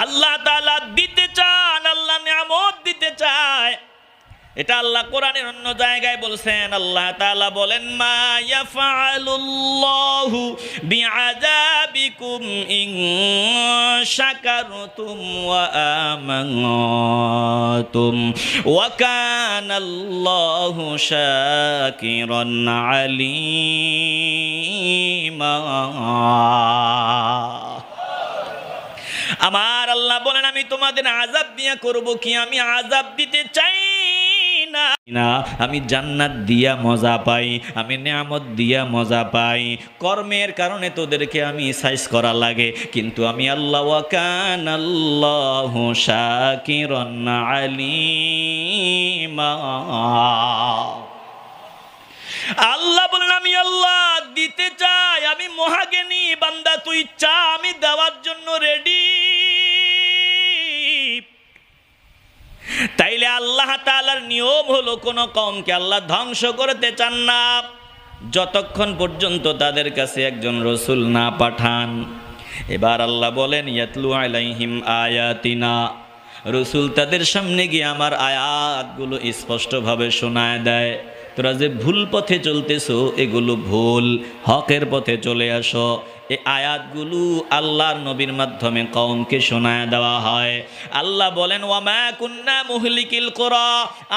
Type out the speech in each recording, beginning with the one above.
আল্লাহ তাআলা দিতে চান, আল্লাহ নিয়ামত দিতে চায়। এটা আল্লাহ কোরআনের অন্য জায়গায় বলছেন। আল্লাহ তাআলা বলেন, মা ইয়াফআলুল্লাহু বিআযাবিকুম ইন শাকারতুম ওয়া আমানতুম ওয়া কানাল্লাহু শাকিরান আলীমা। আমার আল্লাহ বলেন, আমি তোমাদের আযাব দিয়া করব কি? আমি আযাব দিতে চাই না, আমি জান্নাত দিয়া মজা পাই, আমি নিয়ামত দিয়া মজা পাই। কর্মের কারণে তোদেরকে আমি সাইজ করা লাগে, কিন্তু আমি আল্লাহ ওয়া কানাল্লাহু শাকিরান আলীমা। আল্লাহ বলেন, আমি আল্লাহ দিতে চাই, আমি মহাজ্ঞানী বান্দা, তুই চা, আমি দেওয়ার জন্য রেডি। তাইলে আল্লাহ তাআলার নিয়ম হলো, কোন কওমকে আল্লাহ ধ্বংস করতে চান না যতক্ষণ পর্যন্ত তাদের কাছে একজন রসুল না পাঠান। এবার আল্লাহ বলেন, ইয়াতলু আলাইহিম আয়াতিনা, রসুল তাদের সামনে গিয়ে আমার আয়াতগুলো স্পষ্টভাবে শোনায় দেয়, তোরা যে ভুল পথে চলতেছো এগুলো ভুল, হকের পথে চলে আসো। এই আয়াতগুলো আল্লাহর নবীর মাধ্যমে কওমকে শোনায় দেওয়া হয়। আল্লাহ বলেন, ওয়ামা কুন্না মুহলিকিল কুরা,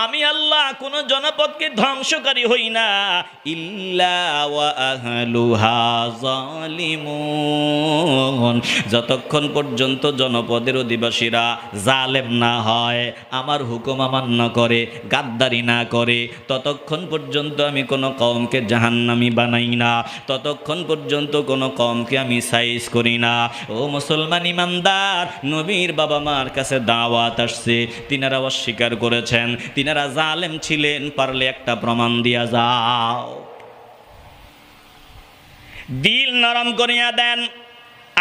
আমি আল্লাহ কোন জনপদকে ধ্বংসকারী হই না, ইল্লা ওয়া আহলুহা যালিমুন, যতক্ষণ পর্যন্ত জনপদের অধিবাসীরা জালেম না হয়, আমার হুকুম অমান্য করে, গাদ্দারি না করে, ততক্ষণ পর্যন্ত আমি কোনো কওমকে জাহান্নামী বানাই না, ততক্ষণ পর্যন্ত কোনো কওমকে আমি সাইজ করি না। ও মুসলমান ইমানদার, নবীর বাবা মার কাছে দাওয়াত আসছে, তিনারা অস্বীকার করেছেন, তিনারা জালেম ছিলেন, পারলে একটা প্রমাণ দিয়া যাও। দিল নরম করিয়া দেন।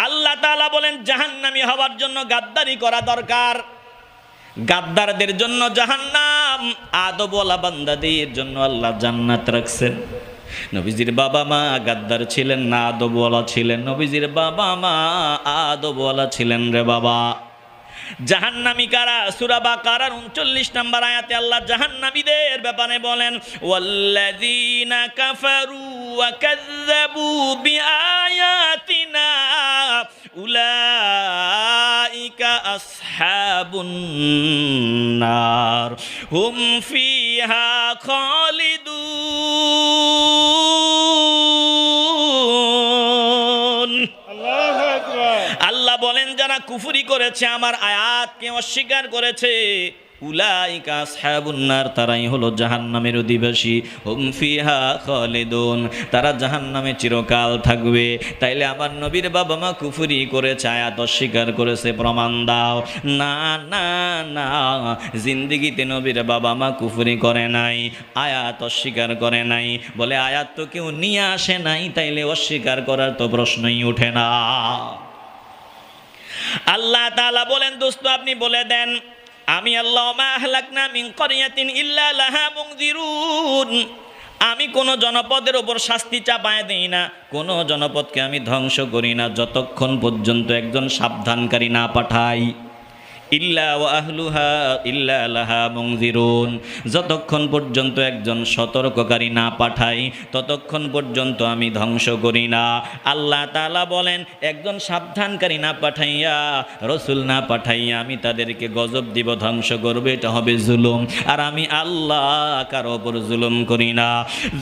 আল্লাহ তাআলা বলেন, জাহান্নামী হওয়ার জন্য গাদ্দারি করা দরকার। গাদ্দারদের জন্য জাহান্নাম, আদবওয়ালা বান্দাদের জন্য আল্লাহ জান্নাত রাখছেন। নবীজির বাবা মা গাদ্দার ছিলেন না, আদবওয়ালা ছিলেন? নবীজির বাবা মা আদবওয়ালা ছিলেন রে বাবা। জাহান্নামী কারা? সূরা বাকারার 39 নম্বর আয়াতে আল্লাহ জাহান্নামীদের ব্যাপারে বলেন, ওয়াল্লাযীনা কাফারু ওয়া কাযযাবু বিআয়াতিনা উলাইকা আসহাবুন নার হুম ফিহা খালিদুন। আল্লাহ বলেন, যারা কুফরি করেছে, আমার আয়াতকে অস্বীকার করেছে, উলাইকা আসহাবুন নার, তারাই হলো জাহান্নামের অধিবাসী। হুম ফিহা খালিদুন, তারা জাহান্নামে চিরকাল থাকবে। তাইলে আমার নবীর বাবা মা কুফরি করেছে, আয়াত অস্বীকার করেছে, প্রমাণ দাও। না না না, জিন্দেগিতে নবীর বাবা মা কুফরি করে নাই, আয়াত অস্বীকার করে নাই। বলে আয়াত তো কেউ নিয়ে আসে নাই, তাইলে অস্বীকার করার তো প্রশ্নই ওঠে না। আল্লাহ তাআলা বলেন, দোস্ত আপনি বলে দেন, আমি আল্লাহ মা আহলাকনা মিন ক্বরিয়াতিন ইল্লা লাহা মুনযিরুন, আমি কোন জনপদের ওপর শাস্তি চাপায় দেই না, কোন জনপদকে আমি ধ্বংস করি না যতক্ষণ পর্যন্ত একজন সাবধানকারী না পাঠাই। ইল্লা ওয়া আহলুহা ইল্লা লাহা মুনযিরুন, যতক্ষণ পর্যন্ত একজন সতর্ককারী না পাঠাই ততক্ষণ পর্যন্ত আমি ধ্বংস করি না। আল্লাহ তাআলা বলেন, একজন সাবধানকারী না পাঠাইয়া, রসুল না পাঠাইয়া আমি তাদেরকে গজব দিব, ধ্বংস করবে, এটা হবে জুলুম। আর আমি আল্লাহ কারো ওপর জুলুম করি না।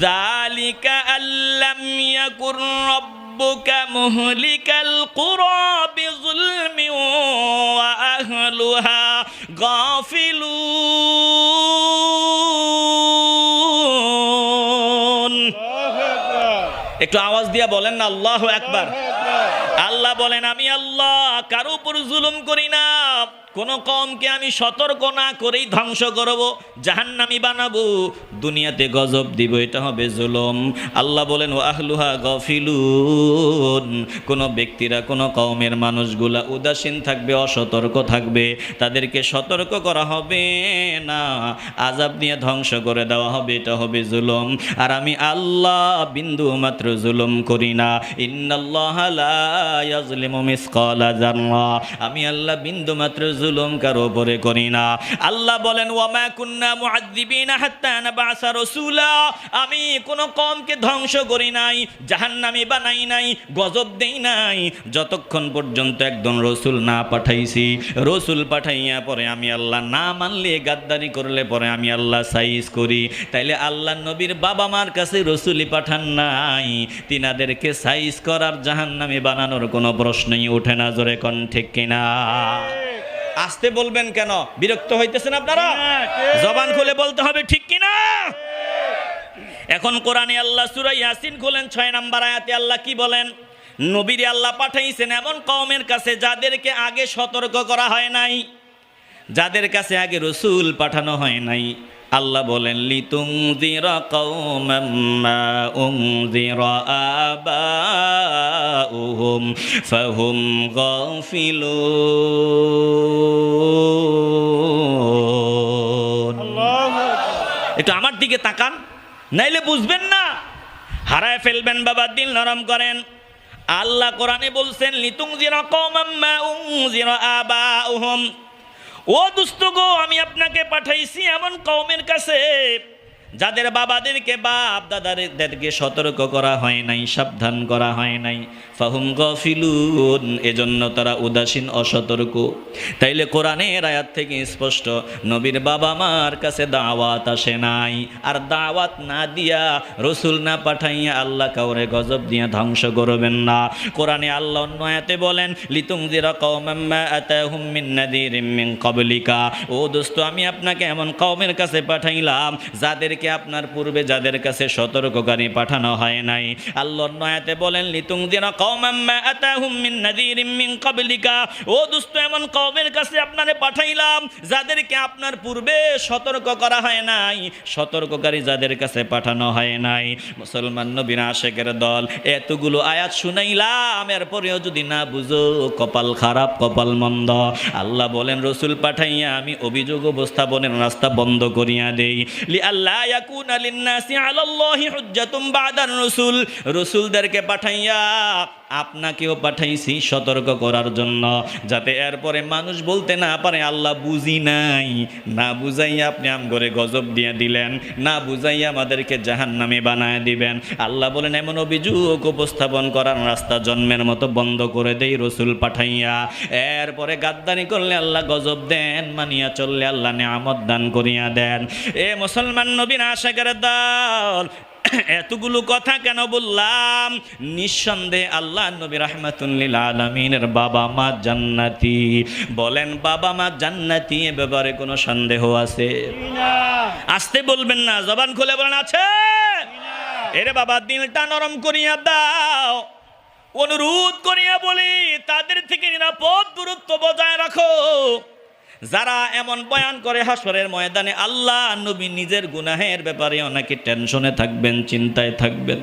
যালিকা আল্লাম ইয়াকুর রাব্বুকা মুহলিকাল কুরা বিযুলমিন ওয়া আহলুহা গাফিলুন। একটু আওয়াজ দিয়া বলেন না আল্লাহু আকবার। আল্লাহ বলেন, আমি আল্লাহ কারো উপর জুলুম করি না, কোন কওমকে আমি সতর্ক না করেই ধ্বংস করব, জাহান্নামী বানাবো, দুনিয়াতে গজব দিব, এটা হবে জুলুম। আল্লাহ বলেন, ওয়া আহলুহা গাফিলুন, কোন ব্যক্তিরা, কোন কওমের মানুষগুলা উদাসীন থাকবে, অসতর্ক থাকবে, তাদেরকে সতর্ক করা হবে না, আযাব নিয়ে ধ্বংস করে দেওয়া হবে, এটা হবে জুলুম। আর আমি আল্লাহ বিন্দু মাত্র জুলুম করি না। ইন্নাল্লাহা লা ইয়াজলিমু মিসকালা যাররা, আমি আল্লাহ বিন্দু মাত্র জুলুম কারো উপরে করি না। আল্লাহ বলেন ওয়া মা কুন্না মুআযযিবিনা হাত্তা নাবআসা রাসূলা, আমি কোন কওমকে ধ্বংস করি নাই, জাহান্নামী বানাই নাই, গজব দেই নাই, যতক্ষণ পর্যন্ত একজন রসুল না পাঠাইছি। রসুল পাঠাইয়া পরে আমি আল্লাহ না মানলে, গাদ্দারি করলে পরে আমি আল্লাহ সাইজ করি। তাইলে আল্লাহ নবীর বাবা মার কাছে রসুলই পাঠান নাই, তিনাদেরকে সাইজ করার জাহান্নামী বানানোর কোনো প্রশ্নই ওঠে না। জোরে কোন ঠিক কিনা? আসতে বলবেন কেন? বিরক্ত হইতেছেন আপনারা? জবান খুলে বলতে হবে ঠিক কিনা। এখন কোরআনে আল্লাহ সূরা ইয়াসিন খুলেন 6 নম্বর আয়াতে আল্লাহ কি বলেন? নবীরে আল্লাহ পাঠাইছেন এমন কওমের কাছে যাদেরকে আগে সতর্ক করা হয় নাই, যাদের কাছে আগে রসুল পাঠানো হয় নাই। আল্লাহ বলেন লিতুনযিরা কওমান মা উনযিরা আবাউহুম ফাহুম গাফিলুন। একটু আমার দিকে তাকান, নাইলে বুঝবেন না, হারায় ফেলবেন বাবা, দিল নরম করেন। আল্লাহ কোরআনে বলছেন লিতুনযিরা কওমান মা উনযিরা আবাউহুম, ও দুস্থ গো, আমি আপনাকে পাঠাইছি এমন কওমের কাছে যাদের বাবাদেরকে, বাপ দাদাদেরকে সতর্ক করা হয় নাই, সাবধান করা হয় নাই। ফাহুম গাফিলুন, এজন্য তারা উদাসীন, অসতর্ক। তাইলে কোরআনের আয়াত থেকে স্পষ্ট, নবীর বাবা মার কাছে দাওয়াত আসে নাই। আর দাওয়াত না দিয়া, রসুল না পাঠাইয়া আল্লাহ কাউরে গজব দিয়া ধ্বংস করবেন না। কোরআনে আল্লাহ অন্য আয়াতে বলেন লিতুনযিরা কওমান মা আতাহুম মিন নাযীরিম মিন ক্বাবলিকা, ও দোস্ত আমি আপনাকে এমন কওমের কাছে পাঠাইলাম যাদেরকে আপনার পূর্বে যাদের কাছে সতর্ককারী পাঠানো হয় নাই। আল্লাহ অন্য আয়াতে বলেন লিতুনযিরা কওমান মা আতাহুম মিন নাযীরিম মিন ক্বাবলিকা, ও দোস্ত এমন কওমের কাছে আপনারে পাঠাইলাম যাদেরকে আপনার পূর্বে সতর্ক করা হয় নাই, সতর্ককারী যাদের কাছে পাঠানো হয় নাই। মুসলমান নবীর আশেকের দল, এতগুলো আয়াত শুনাইলাম, এরপরেও যদি না বুঝো, কপাল খারাপ, কপাল মন্দ। আল্লাহ বলেন রসুল পাঠাইয়া আমি অভিযোগ উপস্থাপনের রাস্তা বন্ধ করিয়া দেই। লি আল্লাহ ইয়াকুনা লিন-নাসি আলাল্লাহি হুজ্জাতুম বাদার রাসূল, রসুলদেরকে পাঠাইয়া আপনাকেও পাঠাইছি সতর্ক করার জন্য, যাতে এরপরে মানুষ বলতে না পারে আল্লাহ বুঝি নাই। না বুঝাইয়া আপনি আমগরে গজব দিয়ে দিলেন, না বুঝাইয়া আমাদেরকে জাহান্নামে বানায় দিবেন। আল্লাহ বলেন এমন অভিযোগ উপস্থাপন করার রাস্তা জন্মের মতো বন্ধ করে দেই রসুল পাঠাইয়া। এরপরে গাদ্দারি করলে আল্লাহ গজব দেন, মানিয়া চললে আল্লাহ নিয়ামত দান করিয়া দেন। এ মুসলমান নবীর আশিকের দল, এতগুলো কথা কেন বললাম? নিঃসন্দেহে আল্লাহ নবী রাহমাতুল লিল আলামিনের বাবা মা জান্নাতি। বলেন বাবা মা জান্নাতি, এ ব্যাপারে কোনো সন্দেহ আছে? আসতে বলবেন না, জবান খুলে বলেন আছে। এরে বাবা দিলটা নরম করিয়া দাও, অনুরোধ করিয়া বলি তাদের থেকে নিরাপদ দূরত্ব বজায় রাখো যারা এমন বয়ান করে হাসরের ময়দানে। আল্লাহ নবী নিজের গুনাহের ব্যাপারে অনেকে টেনশনে থাকবেন, চিন্তায় থাকবেন।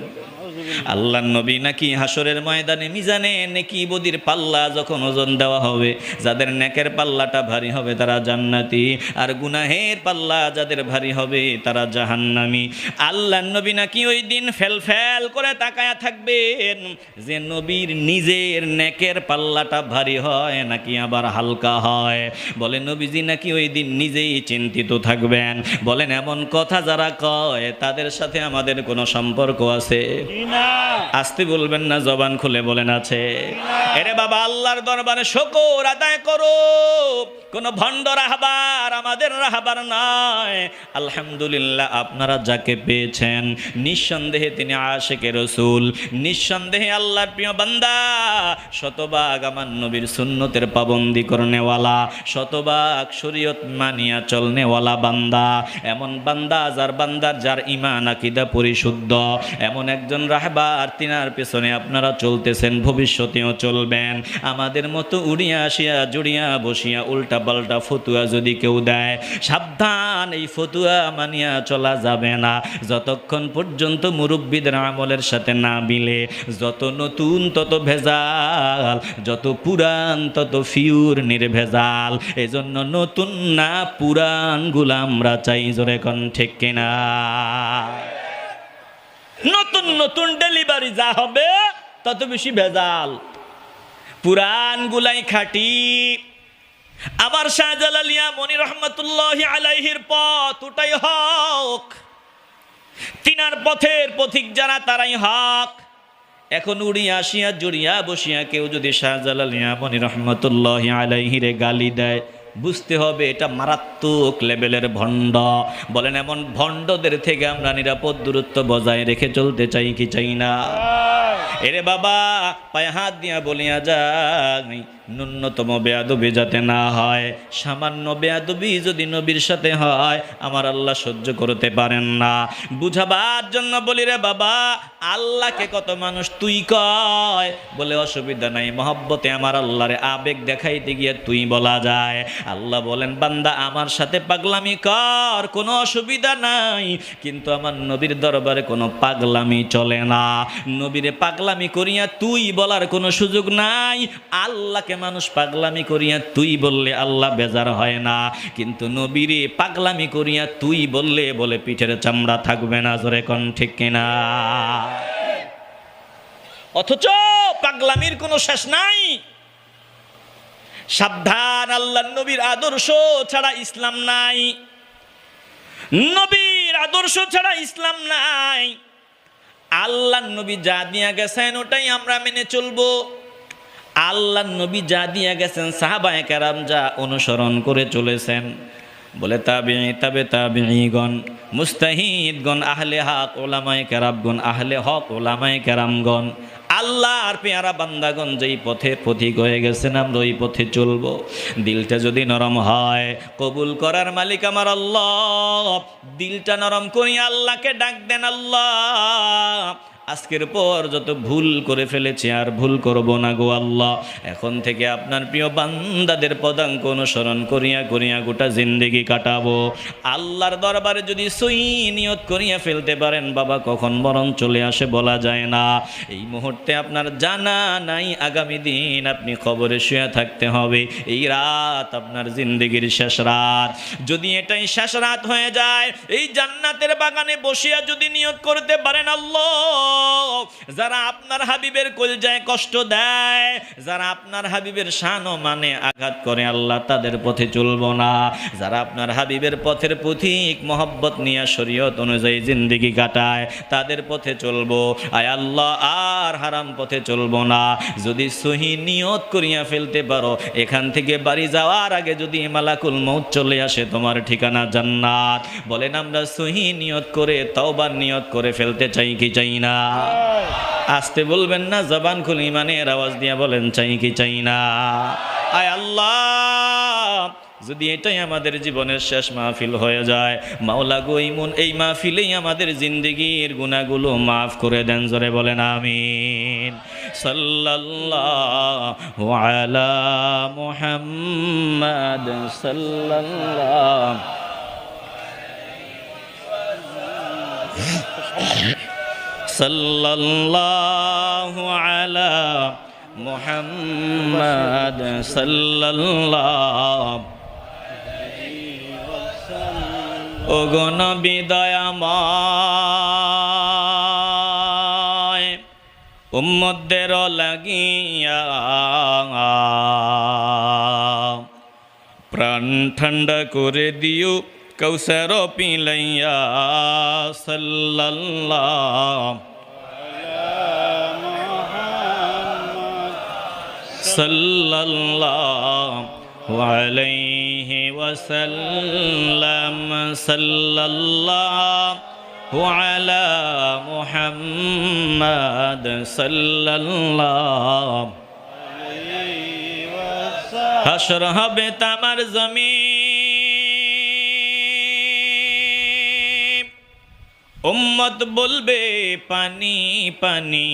আল্লাহ নবী নাকি হাসরের ময়দানে মিজানে নেকি বদির পাল্লা যখন ওজন দেওয়া হবে, যাদের নেকের পাল্লাটা ভারী হবে তারা জান্নাতি, আর গুনাহের পাল্লা যাদের ভারী হবে তারা জাহান্নামী। আল্লাহ নবী নাকি ওই দিন ফেল ফেল করে তাকায়া থাকবেন যে নবীর নিজের নেকের পাল্লাটা ভারী হয় নাকি আবার হালকা হয়। বলে নবীজি নাকি ওই দিন নিজেই চিন্তিত থাকবেন। বলেন এমন কথা যারা কয় তাদের সাথে আমাদের কোনো সম্পর্ক আছে? আসতে বলবেন না, জবান খুলে বলেন আছে। এরে বাবা আল্লাহর দরবারে শুকর আদায় করো, কোন ভণ্ড রাহবার আমাদের রাহবার নয়। আলহামদুলিল্লাহ আপনারা যাকে পেয়েছেন নিঃসন্দেহে তিনি আশিকে রাসূল, নিঃসন্দেহে আল্লাহর প্রিয় বান্দা, শতভাগ আমার নবীর সুন্নতের পাবন্দি করনেওয়ালা, শতভাগ শরীয়ত মানিয়া চলনেওয়ালা বান্দা। এমন বান্দা যার ইমান আকীদা পরিশুদ্ধ, এমন একজন রাহবার, তিনার পেছনে আপনারা চলতেছেন, ভবিষ্যতেও চলবেন। আমাদের মতো উড়িয়া আসিয়া জুড়িয়া বসিয়া উল্টা পাল্টা ফতুয়া যদি কেউ দেয়, সাবধান, এই ফতুয়া মানিয়া চলা যাবে না যতক্ষণ পর্যন্ত মুরব্বিদের আমলের সাথে না মিলে। যত নতুন তত ভেজাল, যত পুরান তত ফিউর নির্ভেজাল। এজন্য নতুন না পুরানগুলো আমরা চাই। জোরে কোন ঠিক কিনা? নতুন নতুন ডেলিভারি যা হবে তত বেশি ভেজাল। পুরাণগুলাই খাঁটি। আবার শাহজালাল ইয়ামানি রহমাতুল্লাহি আলাইহির পথ ওটাই হক, তিনার পথের পথিক যারা তারাই হক। এখন উড়িয়া আসিয়া জড়িয়া বসিয়া কেউ যদি শাহজালাল ইয়ামানি রহমাতুল্লাহি আলাইহিরে গালি দেয়, বুঝতে হবে এটা মারাত্মক লেভেলের ভণ্ড। বলেন এমন ভণ্ডদের থেকে আমরা নিরাপদ দূরত্ব বজায় রেখে চলতে চাই কি চাই না? এরে বাবা, পায়ে হাত দিয়া বলিয়া যাই, ন্যূনতম বেয়াদবি যাতে না হয়। সামান্য বেয়াদবি যদি নবীর সাথে হয়, আমার আল্লাহ সহ্য করতে পারেন না। বুঝাবার জন্য বলি রে বাবা, আল্লাহকে কত মানুষ তুই কয়, বলে অসুবিধা নাই, মহব্বতে আমার আল্লাহরে আবেগ দেখাইতে গিয়ে তুই বলা যায়। আল্লাহ বলেন বান্দা আমার সাথে পাগলামি কর, কোনো অসুবিধা নাই, কিন্তু আমার নবীর দরবারে কোনো পাগলামি চলে না। নবীরে পাগলামি করিয়া তুই বলার কোনো সুযোগ নাই। আল্লাহকে মানুষ পাগলামি করিয়া তুই বললে আল্লাহ বেজার হয় না, কিন্তু নবীরে পাগলামি করিয়া তুই বললে বলে পিঠের চামড়া থাকবে না। জোরে কোন ঠিক কিনা? অথচ পাগলামির কোনো শেষ নাই। সাবধান, আল্লাহর নবীর আদর্শ ছাড়া ইসলাম নাই, নবীর আদর্শ ছাড়া ইসলাম নাই। আল্লাহর নবী যা দিয়া গেছেন ওটাই আমরা মেনে চলবো। আল্লাহর নবী যা দিয়া গেছেন সাহাবায়ে কেরাম যা অনুসরণ করে চলেছেন, বলে তাবিঈ, তাবে তাবিঈগণ, মুস্তাহিদগণ, আহলে হক ওলামায়ে কেরামগণ, আহলে হক ওলামায়ে কেরামগণ, আল্লাহর পেয়ারা বান্দাগণ যেই পথে পথিক হয়ে গেছেন, আমরা ওই পথে চলবো। দিলটা যদি নরম হয়, কবুল করার মালিক আমার আল্লাহ। দিলটা নরম করিয়া আল্লাহকে ডাক দেন, আল্লাহ আজকের পর যত ভুল করে ফেলেছি আর ভুল করব না গো আল্লাহ। এখন থেকে আপনার প্রিয় বান্দাদের পদাঙ্ক অনুসরণ করিয়া করিয়া গোটা জিন্দেগি কাটাবো। আল্লাহর দরবারে যদি সহি নিয়ত করিয়া ফেলতে পারেন বাবা, কখন মরণ চলে আসে বলা যায় না। এই মুহূর্তে আপনার জানা নাই আগামী দিন আপনি কবরে শুয়ে থাকতে হবে। এই রাত আপনার জিন্দেগির শেষ রাত। যদি এটাই শেষ রাত হয়ে যায়, এই জান্নাতের বাগানে বসিয়া যদি নিয়ত করতে পারেন, আল্লাহ যারা আপনার হাবিবের কলজায় কষ্ট দেয়, যারা আপনার হাবিবের শান ও মানে আঘাত করে, আল্লাহ তাদের পথে চলবো না। যারা আপনার হাবিবের পথের পথিক মহব্বত নিয়ে শরীয়ত অনুযায়ী জিন্দেগি কাটায়, তাদের পথে চলবো। আয় আল্লাহ আর হারাম পথে চলবো না। যদি সহি নিয়ত করিয়া ফেলতে পারো, এখান থেকে বাড়ি যাওয়ার আগে যদি মালাকুল মউত চলে আসে, তোমার ঠিকানা জান্নাত। বলেন আমরা সহি নিয়ত করে তওবার নিয়ত করে ফেলতে চাই কি চাই না? আসতে বলবেন না, জবান খুলে ইমানের আওয়াজ দিয়া বলেন চাই কি চাই না? আয় আল্লাহ, যদি এটাই আমাদের জীবনের শেষ মাহফিল হয়ে যায়, মাওলা গো এই মাহফিলেই আমাদের জিন্দেগির গুনাহগুলো মাফ করে দেন। জোরে বলেন আমিন। সাল্লাল্লাহু আলা মুহাম্মাদ সাল্লাল্লাহু আলা মুহাম্মাদ সাল্লাল্লাহু ওগো নবী দয়াময়, উম্মতদের লাগিয়া প্রাণ ঠান্ডা করে দিও কৌসর পিলাইয়া। সাল্লাল্লাহু সাল্লাল্লাহু আলাইহি ওয়াসাল্লাম। সাল্লাল্লাহু আলা মুহাম্মাদ সাল্লাল্লাহু আলাইহি ওয়াসাল্লাম। হাসর হবে তামার জমিন, উম্মত বলবে পানি পানি।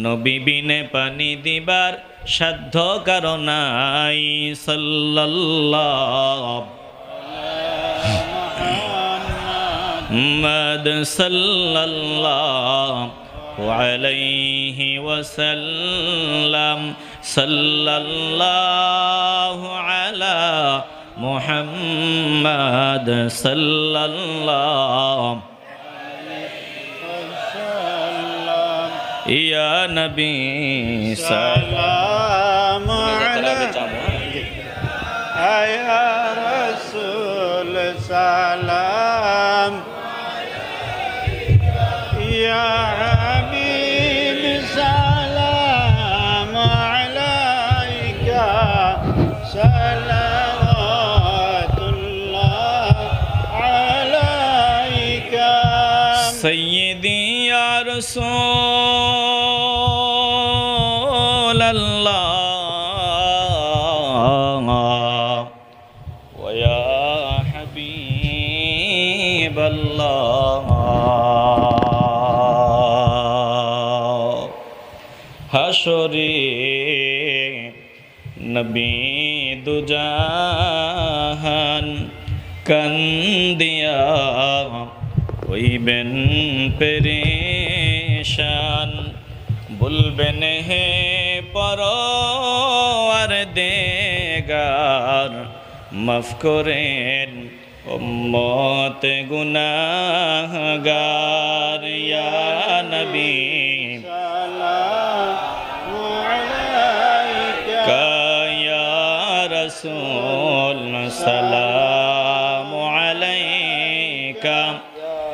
নবী বিনে পানি দিবার সাধ্য কারো নাই। সাল্লাল্লাহু মুহাম্মাদ সাল্লাল্লাহু আলাইহি ওয়াসাল্লাম। সাল্লাল্লাহু আলা মুহাম্মাদ সাল্লাল্লাহু ইয়া নবী সালাম আলাইকা ইয়া রাসূল সালাম ইয়া হাবিব সালাম আলাইকা সালাওয়াতুল্লাহ আলাইকা সাইয়্যিদি ইয়া রাসূলাল্লাহ ওয়া ইয়া হাবিবাল্লাহ হাশরে নবী দুজাহান কান্দিয়া হইবেন পেরেশান বলবেন হে পরওয়ারদিগার মাফ করেন উম্মত গুনাহগার ইয়া নবী رسول سلام عليك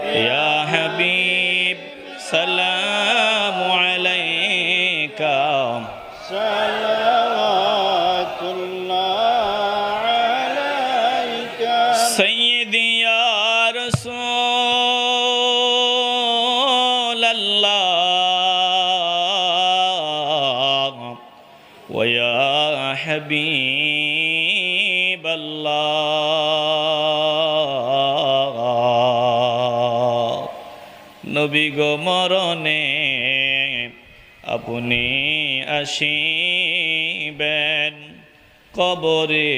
يا حبيب سلام عليك صلوات الله عليك سيدي يا رسول الله ويا حبيب الله নবী গো মরণে আপনি আসিবেন কবরে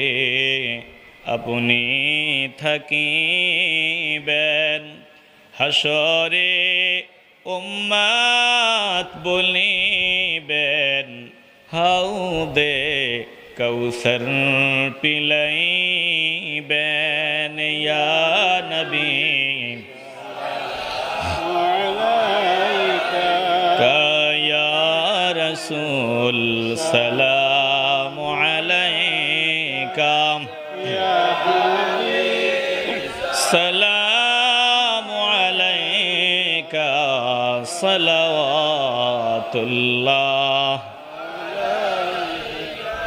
আপনি থাকিবেন হাসরে উম্মাত বলিবেন হাউদে কৌসর পিলাইবেন ইয়া নবী ইয়া রাসূল সালাম আলাইকা ইয়া হাবিব সালাম আলাইকা সালাওয়াতুল্লাহ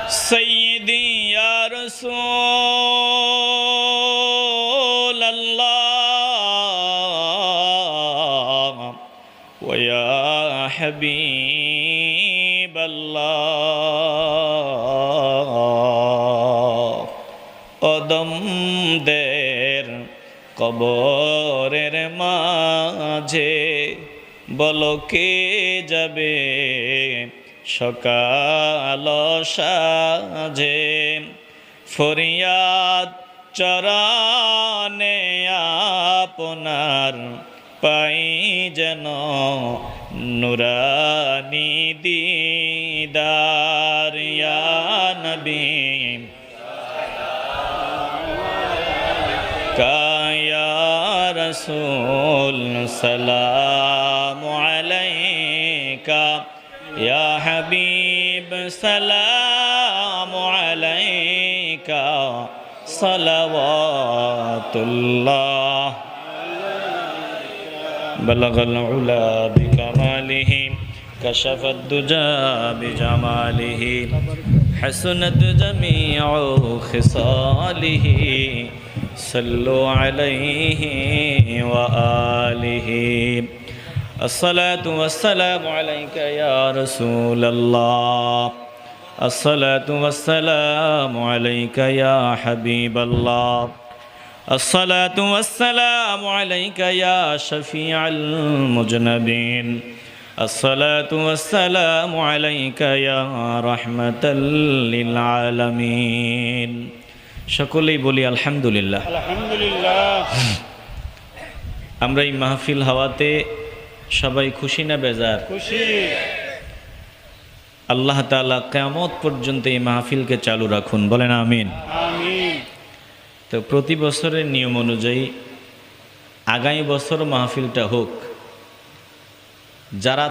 سيدي يا رسول الله ويا حبيب الله قدم দের কবরের মাঝে বলো কে যাবে সকাল সাজে ফরিয়াদ চরণে আপনার পাই যেন নুরানি দিদার ইয়া নবী ইয়া রাসূল সালাম আলাইকা يا حبيب سلام عليك صلوات الله بلغ العلا بكماله كشف الدجى بجماله حسنت جميع خصاله صلوا عليه وآله الصلاة والسلام عليك يا رسول الله الصلاة والسلام عليك يا حبيب الله الصلاة والسلام عليك يا شفيع المذنبين الصلاة والسلام عليك يا رحمة للعالمين সকলেই বলি আলহামদুলিল্লাহ আলহামদুলিল্লাহ আমরা এই মাহফিল হাওয়াতে সবাই খুশি না বেজার খুশি আল্লাহ তাআলা কিয়ামত পর্যন্ত এই মাহফিলকে চালু রাখুন বলেন আমিন আমিন তো প্রতি বছরের নিয়ম অনুযায়ী আগামী বছর মাহফিলটা হোক যারা